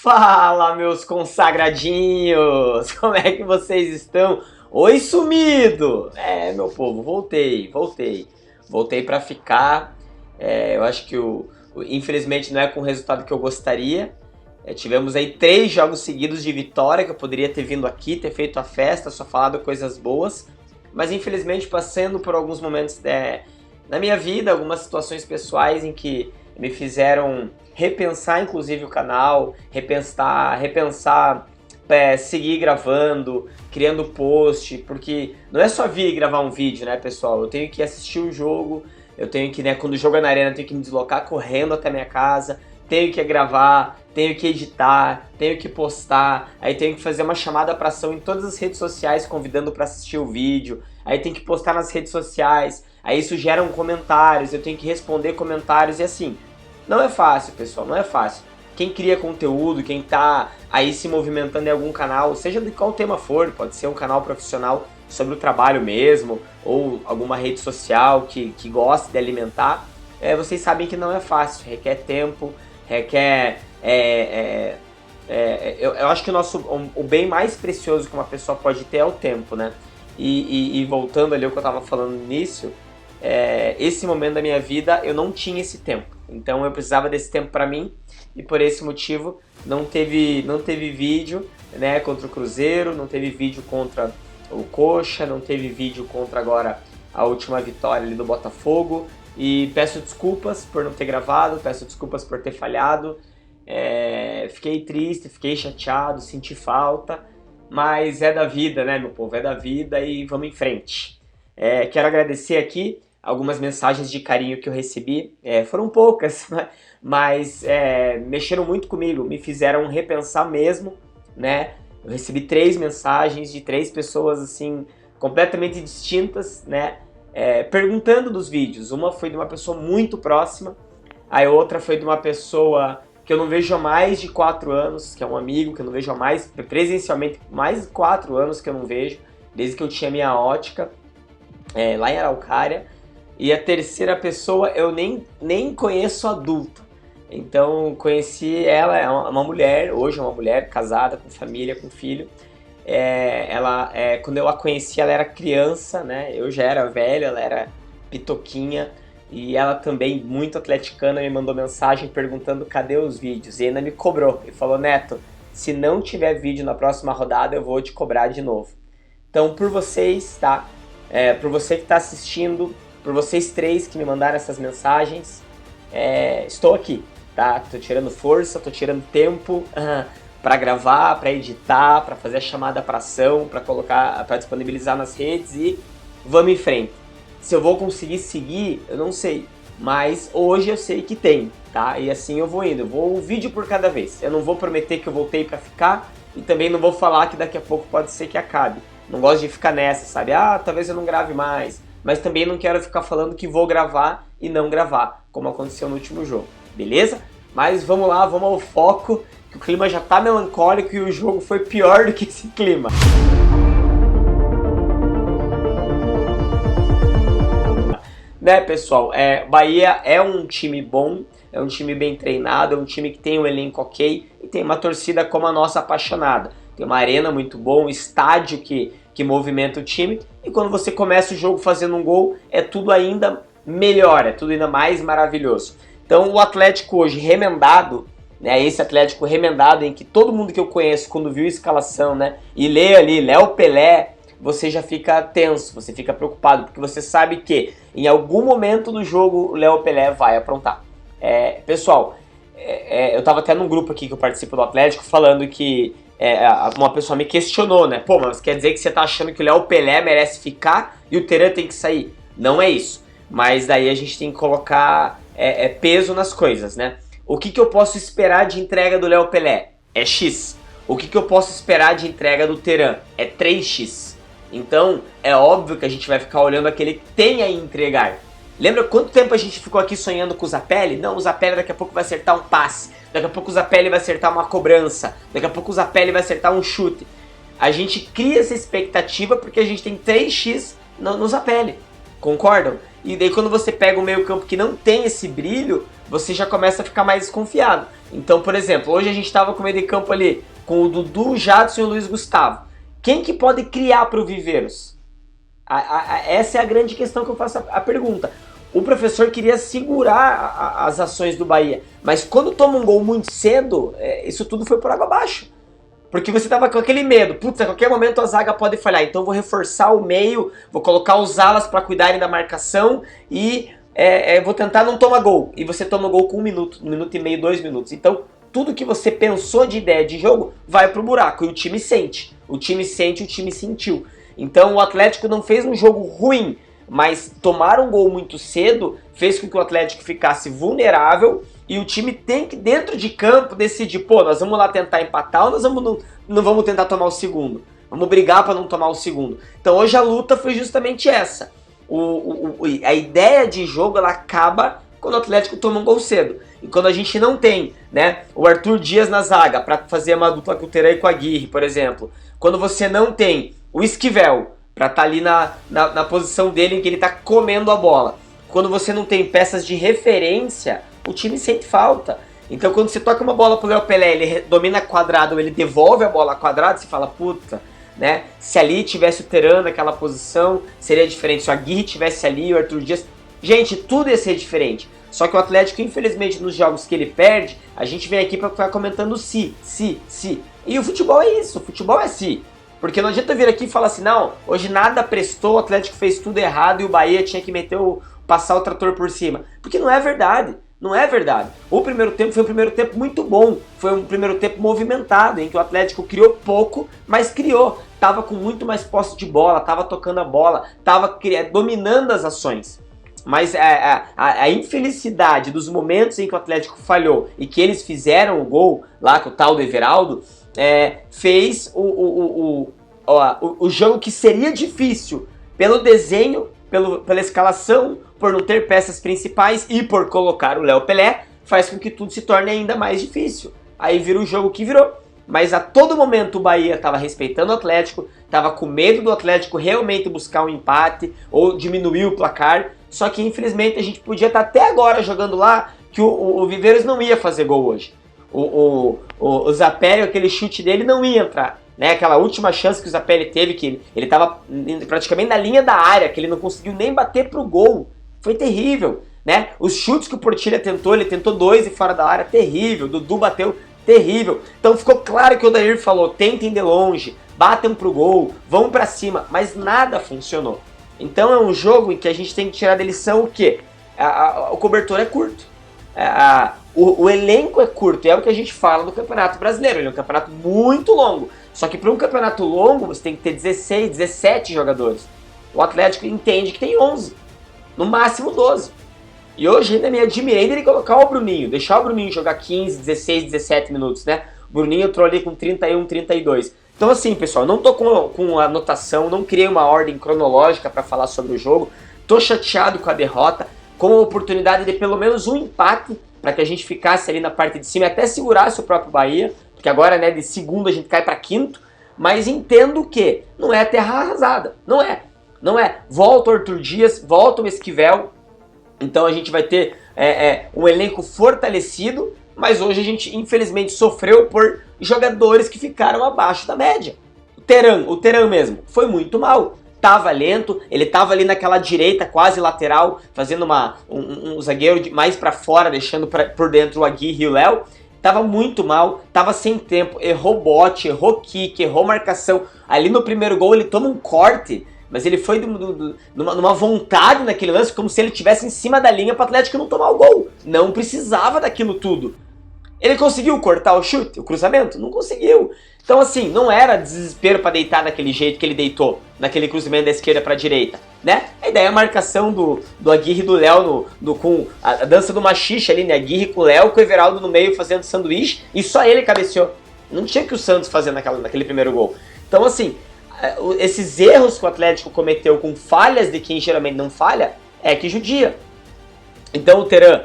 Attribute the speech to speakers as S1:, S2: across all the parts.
S1: Fala, meus consagradinhos! Como é que vocês estão? Oi, sumido! Meu povo, voltei. Voltei pra ficar. Eu acho que infelizmente não é com o resultado que eu gostaria. Tivemos aí 3 jogos seguidos de vitória, que eu poderia ter vindo aqui, ter feito a festa, só falado coisas boas. Mas infelizmente passando por alguns momentos na minha vida, algumas situações pessoais em que me fizeram repensar inclusive o canal, repensar, seguir gravando, criando post, porque não é só vir e gravar um vídeo, né, pessoal? Eu tenho que assistir o jogo, eu tenho que, né, quando o jogo é na arena, eu tenho que me deslocar correndo até minha casa, tenho que gravar, tenho que editar, tenho que postar, aí tenho que fazer uma chamada para ação em todas as redes sociais convidando para assistir o vídeo, aí tenho que postar nas redes sociais, aí isso gera comentários, eu tenho que responder comentários e assim. Não é fácil, pessoal, não é fácil. Quem cria conteúdo, quem tá aí se movimentando em algum canal, seja de qual tema for, pode ser um canal profissional sobre o trabalho mesmo, ou alguma rede social que gosta de alimentar, vocês sabem que não é fácil, requer tempo, requer... eu acho que o bem mais precioso que uma pessoa pode ter é o tempo, né? E voltando ali ao que eu tava falando no início, esse momento da minha vida eu não tinha esse tempo. Então eu precisava desse tempo para mim e por esse motivo não teve vídeo, né, contra o Cruzeiro, não teve vídeo contra o Coxa, não teve vídeo contra agora a última vitória ali do Botafogo e peço desculpas por não ter gravado, peço desculpas por ter falhado, fiquei triste, fiquei chateado, senti falta, mas é da vida, né, meu povo, é da vida e vamos em frente. Quero agradecer aqui algumas mensagens de carinho que eu recebi, foram poucas, mas mexeram muito comigo, me fizeram repensar mesmo, né? Eu recebi 3 mensagens de 3 pessoas assim completamente distintas, né? Perguntando dos vídeos. Uma foi de uma pessoa muito próxima, a outra foi de uma pessoa que eu não vejo há mais de 4 anos, que é um amigo que eu não vejo há mais, presencialmente, mais de 4 anos que eu não vejo, desde que eu tinha minha ótica, lá em Araucária. E a terceira pessoa eu nem conheço adulta. Então conheci ela, é uma mulher, hoje é uma mulher casada, com família, com filho. Quando eu a conheci ela era criança, né? Eu já era velho, ela era pitoquinha. E ela também, muito atleticana, me mandou mensagem perguntando cadê os vídeos. E ainda me cobrou e falou: Neto, se não tiver vídeo na próxima rodada eu vou te cobrar de novo. Então por vocês, tá? Por você que está assistindo, por vocês 3 que me mandaram essas mensagens, estou aqui, tá? Tô tirando força, tô tirando tempo para gravar, para editar, para fazer a chamada para ação, para colocar, para disponibilizar nas redes e vamos em frente. Se eu vou conseguir seguir, eu não sei, mas hoje eu sei que tem, tá? E assim eu vou indo, eu vou um vídeo por cada vez. Eu não vou prometer que eu voltei para ficar e também não vou falar que daqui a pouco pode ser que acabe. Não gosto de ficar nessa, sabe? Talvez eu não grave mais. Mas também não quero ficar falando que vou gravar e não gravar, como aconteceu no último jogo, beleza? Mas vamos lá, vamos ao foco, que o clima já tá melancólico e o jogo foi pior do que esse clima. Né, pessoal? Bahia é um time bom, é um time bem treinado, é um time que tem um elenco ok e tem uma torcida como a nossa apaixonada. Tem uma arena muito bom, um estádio que movimenta o time. E quando você começa o jogo fazendo um gol, é tudo ainda melhor, é tudo ainda mais maravilhoso. Então o Atlético hoje remendado, né, esse Atlético remendado em que todo mundo que eu conheço quando viu a escalação, né, e lê ali Léo Pelé, você já fica tenso, você fica preocupado, porque você sabe que em algum momento do jogo o Léo Pelé vai aprontar. Pessoal, eu tava até num grupo aqui que eu participo do Atlético falando que uma pessoa me questionou, né? Pô, mas quer dizer que você tá achando que o Léo Pelé merece ficar e o Teran tem que sair? Não é isso. Mas daí a gente tem que colocar peso nas coisas, né? O que eu posso esperar de entrega do Léo Pelé? É X. O que eu posso esperar de entrega do Teran? É 3x. Então, é óbvio que a gente vai ficar olhando aquele que tem a entregar. Lembra quanto tempo a gente ficou aqui sonhando com o Zapelli? Não, o Zapelli daqui a pouco vai acertar um passe. Daqui a pouco o Zapelli vai acertar uma cobrança. Daqui a pouco o Zapelli vai acertar um chute. A gente cria essa expectativa porque a gente tem 3x no Zapelli. Concordam? E daí quando você pega o meio campo que não tem esse brilho, você já começa a ficar mais desconfiado. Então, por exemplo, hoje a gente estava com o meio de campo ali, com o Dudu, o Jadson e o Luiz Gustavo. Quem que pode criar para o Viveiros? Essa é a grande questão que eu faço a pergunta. O professor queria segurar as ações do Bahia, mas quando toma um gol muito cedo, isso tudo foi por água abaixo. Porque você tava com aquele medo, putz, a qualquer momento a zaga pode falhar, então eu vou reforçar o meio, vou colocar os alas para cuidarem da marcação e vou tentar não tomar gol. E você toma gol com 1 minuto, 1 minuto e meio, 2 minutos. Então tudo que você pensou de ideia de jogo vai pro buraco e o time sente. O time sente, o time sentiu. Então o Atlético não fez um jogo ruim, mas tomar um gol muito cedo fez com que o Atlético ficasse vulnerável e o time tem que, dentro de campo, decidir, pô, nós vamos lá tentar empatar ou nós não vamos tentar tomar o segundo? Vamos brigar para não tomar o segundo. Então hoje a luta foi justamente essa. A ideia de jogo ela acaba quando o Atlético toma um gol cedo. E quando a gente não tem, né, o Arthur Dias na zaga para fazer uma dupla com o Teran e com a Aguirre, por exemplo. Quando você não tem o Esquivel para estar ali na posição dele em que ele está comendo a bola. Quando você não tem peças de referência, o time sente falta. Então quando você toca uma bola pro Léo Pelé, ele domina quadrado, ele devolve a bola quadrado, você fala, puta, né? Se ali tivesse o Teran naquela posição, seria diferente. Se o Aguirre tivesse ali, o Arthur Dias... Gente, tudo ia ser diferente. Só que o Atlético, infelizmente, nos jogos que ele perde, a gente vem aqui para ficar comentando se. E o futebol é isso, o futebol é se. Porque não adianta vir aqui e falar assim, não, hoje nada prestou, o Atlético fez tudo errado e o Bahia tinha que passar o trator por cima. Porque não é verdade, não é verdade. O primeiro tempo foi um primeiro tempo muito bom, foi um primeiro tempo movimentado, em que o Atlético criou pouco, mas criou. Tava com muito mais posse de bola, tava tocando a bola, tava dominando as ações. Mas a infelicidade dos momentos em que o Atlético falhou e que eles fizeram o gol, lá com o tal do Everaldo, fez o jogo que seria difícil pelo desenho, pela escalação, por não ter peças principais e por colocar o Léo Pelé, faz com que tudo se torne ainda mais difícil. Aí vira o jogo que virou. Mas a todo momento o Bahia estava respeitando o Atlético, estava com medo do Atlético realmente buscar um empate ou diminuir o placar. Só que infelizmente a gente podia estar até agora jogando lá que o Viveiros não ia fazer gol hoje. O Zapelli, aquele chute dele não ia entrar. Né? Aquela última chance que o Zapelli teve, que ele estava praticamente na linha da área, que ele não conseguiu nem bater pro gol. Foi terrível. Né? Os chutes que o Portilha tentou, ele tentou 2 e fora da área, terrível. O Dudu bateu, terrível. Então ficou claro que o Odair falou, tentem de longe, batam pro gol, vão pra cima, mas nada funcionou. Então é um jogo em que a gente tem que tirar da lição o quê? O cobertor é curto. O elenco é curto, é o que a gente fala do Campeonato Brasileiro. Ele é um campeonato muito longo. Só que para um campeonato longo você tem que ter 16, 17 jogadores. O Atlético entende que tem 11, no máximo 12. E hoje ainda me admirei dele colocar o Bruninho, deixar o Bruninho jogar 15, 16, 17 minutos, né? O Bruninho entrou ali com 31, 32. Então assim, pessoal, não tô com anotação, não criei uma ordem cronológica para falar sobre o jogo. Tô chateado com a derrota, com a oportunidade de pelo menos um empate, para que a gente ficasse ali na parte de cima e até segurasse o próprio Bahia, porque agora, né, de segundo a gente cai para quinto, mas entendo que não é terra arrasada, não é. Volta o Arthur Dias, volta o Esquivel, então a gente vai ter um elenco fortalecido, mas hoje a gente infelizmente sofreu por jogadores que ficaram abaixo da média. O Teran mesmo, foi muito mal. Tava lento, ele tava ali naquela direita quase lateral, fazendo um zagueiro mais pra fora, deixando por dentro o Aguirre e o Léo. Tava muito mal, tava sem tempo, errou bote, errou kick, errou marcação. Ali no primeiro gol ele toma um corte, mas ele foi numa vontade naquele lance, como se ele estivesse em cima da linha para o Atlético não tomar o gol. Não precisava daquilo tudo. Ele conseguiu cortar o chute, o cruzamento? Não conseguiu. Então assim, não era desespero para deitar daquele jeito que ele deitou, naquele cruzamento da esquerda para a direita, né? A ideia é a marcação do Aguirre e do Léo com a dança do machixe ali, né? Aguirre com o Léo, com o Everaldo no meio fazendo sanduíche, e só ele cabeceou. Não tinha que o Santos fazer naquele primeiro gol. Então assim, esses erros que o Atlético cometeu com falhas de quem geralmente não falha, que judia. Então o Teran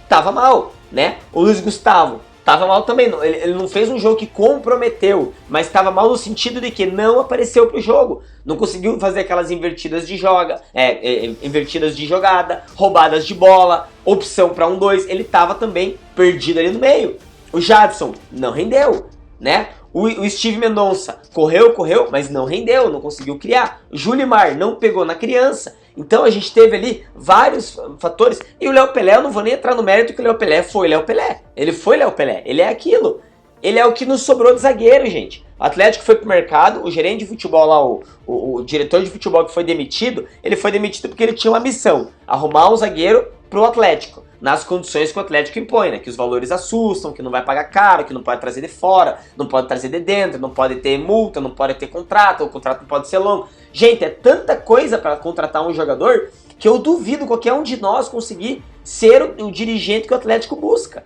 S1: tava mal, né? O Luiz Gustavo Tava mal também, ele não fez um jogo que comprometeu, mas tava mal no sentido de que não apareceu pro jogo. Não conseguiu fazer aquelas invertidas de invertidas de jogada, roubadas de bola, opção para 1-2, ele tava também perdido ali no meio. O Jadson não rendeu, né? O Steve Mendonça correu, mas não rendeu, não conseguiu criar. O Julimar não pegou na criança. Então a gente teve ali vários fatores. E o Léo Pelé, eu não vou nem entrar no mérito que o Léo Pelé foi Léo Pelé. Ele foi Léo Pelé, ele é aquilo. Ele é o que nos sobrou de zagueiro, gente. O Atlético foi pro mercado, o gerente de futebol lá, o diretor de futebol que foi demitido, ele foi demitido porque ele tinha uma missão, arrumar um zagueiro pro Atlético, nas condições que o Atlético impõe, né? Que os valores assustam, que não vai pagar caro, que não pode trazer de fora, não pode trazer de dentro, não pode ter multa, não pode ter contrato, o contrato não pode ser longo. Gente, é tanta coisa para contratar um jogador que eu duvido qualquer um de nós conseguir ser o dirigente que o Atlético busca,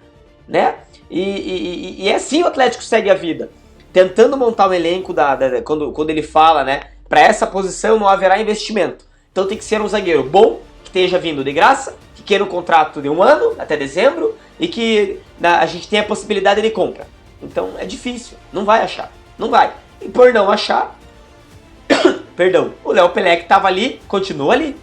S1: né? E é assim o Atlético segue a vida, tentando montar um elenco quando ele fala, né? Para essa posição não haverá investimento. Então tem que ser um zagueiro bom, que esteja vindo de graça, que queira um contrato de 1 ano, até dezembro, e que a gente tenha a possibilidade de compra. Então é difícil, não vai achar, não vai. E por não achar, perdão, o Léo Pelé que estava ali, continua ali.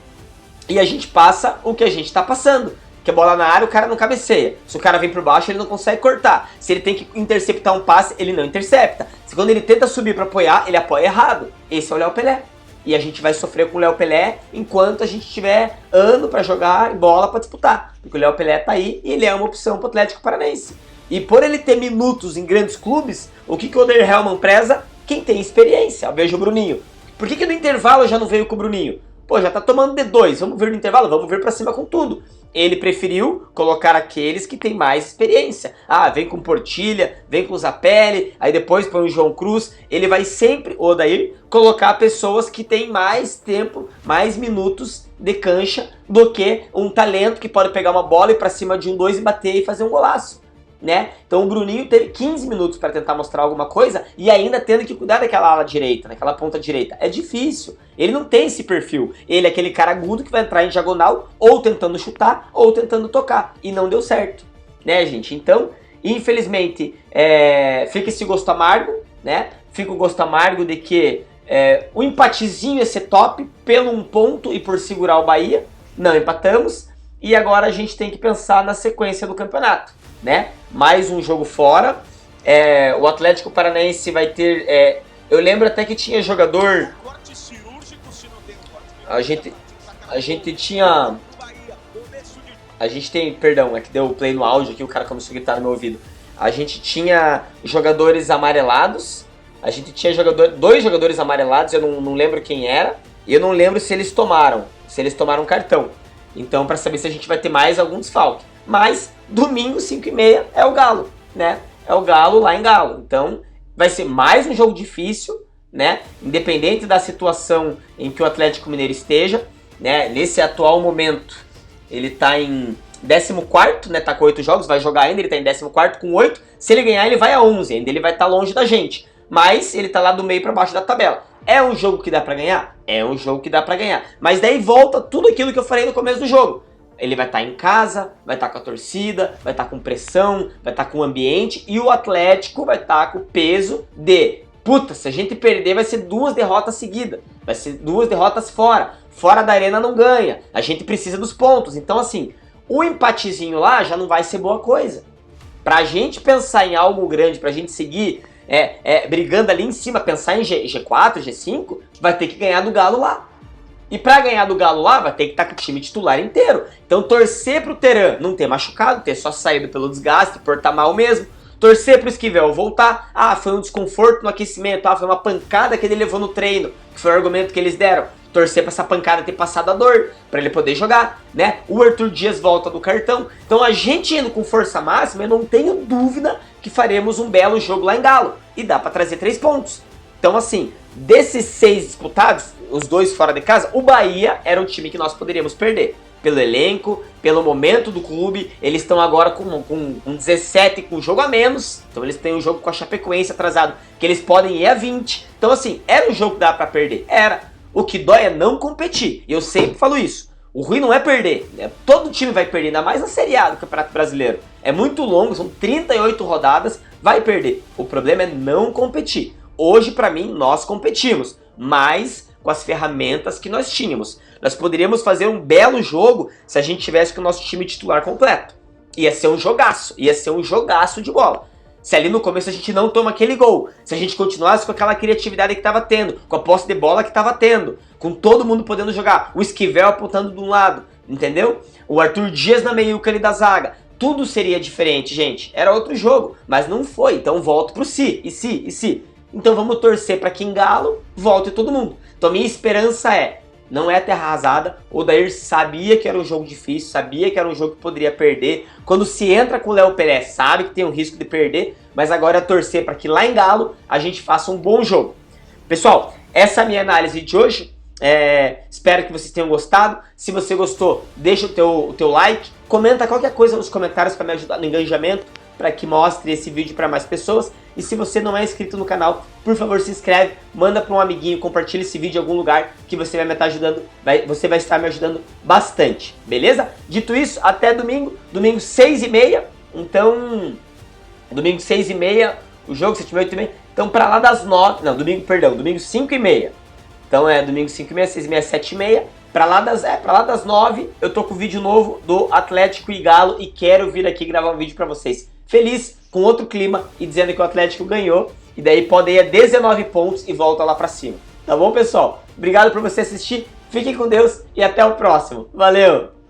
S1: E a gente passa o que a gente está passando. Que a bola na área, o cara não cabeceia. Se o cara vem por baixo, ele não consegue cortar. Se ele tem que interceptar um passe, ele não intercepta. Se quando ele tenta subir para apoiar, ele apoia errado. Esse é o Léo Pelé. E a gente vai sofrer com o Léo Pelé enquanto a gente tiver ano para jogar e bola para disputar. Porque o Léo Pelé tá aí e ele é uma opção pro Atlético Paranaense. E por ele ter minutos em grandes clubes, o que o Oder Hellmann preza? Quem tem experiência. Veja o Bruninho. Por que no intervalo já não veio com o Bruninho? Pô, já tá tomando D2, vamos ver no intervalo? Vamos ver pra cima com tudo. Ele preferiu colocar aqueles que têm mais experiência. Ah, vem com Portilha, vem com o Zapelli, aí depois põe o João Cruz. Ele vai sempre, o Odair, colocar pessoas que têm mais tempo, mais minutos de cancha do que um talento que pode pegar uma bola e ir pra cima de 1-2 e bater e fazer um golaço, né? Então o Bruninho teve 15 minutos para tentar mostrar alguma coisa e ainda tendo que cuidar daquela ala direita, daquela ponta direita. É difícil. Ele não tem esse perfil. Ele é aquele cara agudo que vai entrar em diagonal ou tentando chutar ou tentando tocar. E não deu certo, né, gente? Então, infelizmente, fica esse gosto amargo, né? Fica o gosto amargo de que o empatezinho ia ser top pelo 1 ponto e por segurar o Bahia. Não empatamos. E agora a gente tem que pensar na sequência do campeonato, né? Mais um jogo fora. O Atlético Paranaense vai ter... eu lembro até que tinha jogador... A gente tinha... A gente tem... Perdão, é que deu play no áudio aqui, o cara começou a gritar no meu ouvido. A gente tinha jogadores amarelados. A gente tinha dois jogadores amarelados, eu não lembro quem era. E eu não lembro se eles tomaram cartão. Então, para saber se a gente vai ter mais algum desfalque. Mas, domingo, 5h30, é o Galo, né? É o Galo lá em Galo. Então, vai ser mais um jogo difícil, né? Independente da situação em que o Atlético Mineiro esteja, né? Nesse atual momento, ele tá em 14º, né? Tá com 8 jogos, vai jogar ainda, ele tá em 14º com 8. Se ele ganhar, ele vai a 11, ainda ele vai estar longe da gente. Mas ele tá lá do meio para baixo da tabela. É um jogo que dá pra ganhar? É um jogo que dá pra ganhar. Mas daí volta tudo aquilo que eu falei no começo do jogo. Ele vai estar em casa, vai estar com a torcida, vai estar com pressão, vai estar com o ambiente. E o Atlético vai estar com o peso de... Puta, se a gente perder vai ser 2 derrotas seguidas. Vai ser 2 derrotas fora. Fora da arena não ganha. A gente precisa dos pontos. Então assim, o empatezinho lá já não vai ser boa coisa. Pra gente pensar em algo grande, pra gente seguir... brigando ali em cima, pensar em G4, G5, vai ter que ganhar do Galo lá. E pra ganhar do Galo lá, vai ter que estar com o time titular inteiro. Então torcer pro Teran não ter machucado, ter só saído pelo desgaste, por estar mal mesmo. Torcer pro Esquivel voltar. Ah, foi um desconforto no aquecimento. Ah, foi uma pancada que ele levou no treino, que foi o argumento que eles deram. Torcer pra essa pancada ter passado a dor, pra ele poder jogar, né? O Arthur Dias volta do cartão. Então a gente indo com força máxima, eu não tenho dúvida que faremos um belo jogo lá em Galo. E dá pra trazer 3 pontos. Então assim, desses 6 disputados, os 2 fora de casa, o Bahia era o time que nós poderíamos perder. Pelo elenco, pelo momento do clube, eles estão agora com 17 com jogo a menos. Então eles têm um jogo com a Chapecoense atrasado, que eles podem ir a 20. Então assim, era um jogo que dá pra perder? Era. O que dói é não competir. E eu sempre falo isso. O ruim não é perder, né? Todo time vai perder, ainda mais na Série A do Campeonato Brasileiro. É muito longo, são 38 rodadas, vai perder. O problema é não competir. Hoje, pra mim, nós competimos, mas com as ferramentas que nós tínhamos. Nós poderíamos fazer um belo jogo se a gente tivesse com o nosso time titular completo. Ia ser um jogaço de bola. Se ali no começo a gente não toma aquele gol, se a gente continuasse com aquela criatividade que estava tendo, com a posse de bola que estava tendo, com todo mundo podendo jogar, o Esquivel apontando de um lado, entendeu? O Arthur Dias na meiuca ali da zaga, tudo seria diferente, gente. Era outro jogo, mas não foi, então volto pro se. Então vamos torcer para que em Galo volte todo mundo. Então minha esperança não é terra arrasada. O Odair sabia que era um jogo difícil, sabia que era um jogo que poderia perder. Quando se entra com o Léo Pelé, sabe que tem um risco de perder, mas agora é torcer para que lá em Galo a gente faça um bom jogo. Pessoal, essa é a minha análise de hoje. Espero que vocês tenham gostado. Se você gostou, deixa o teu like, comenta qualquer coisa nos comentários para me ajudar no engajamento, para que mostre esse vídeo para mais pessoas. E se você não é inscrito no canal, por favor se inscreve, manda para um amiguinho, compartilha esse vídeo em algum lugar que você vai me estar ajudando, você vai estar me ajudando bastante, beleza? Dito isso, até domingo 6h30, então, domingo 6h30, o jogo 7h30, 8h30, então para lá das 9, não, domingo 5h30, então domingo 5h30, 6h30, 7h30, Pra lá das 9, eu tô com o vídeo novo do Atlético e Galo e quero vir aqui gravar um vídeo pra vocês. Feliz, com outro clima e dizendo que o Atlético ganhou. E daí pode ir a 19 pontos e volta lá pra cima. Tá bom, pessoal? Obrigado por você assistir, fiquem com Deus e até o próximo. Valeu!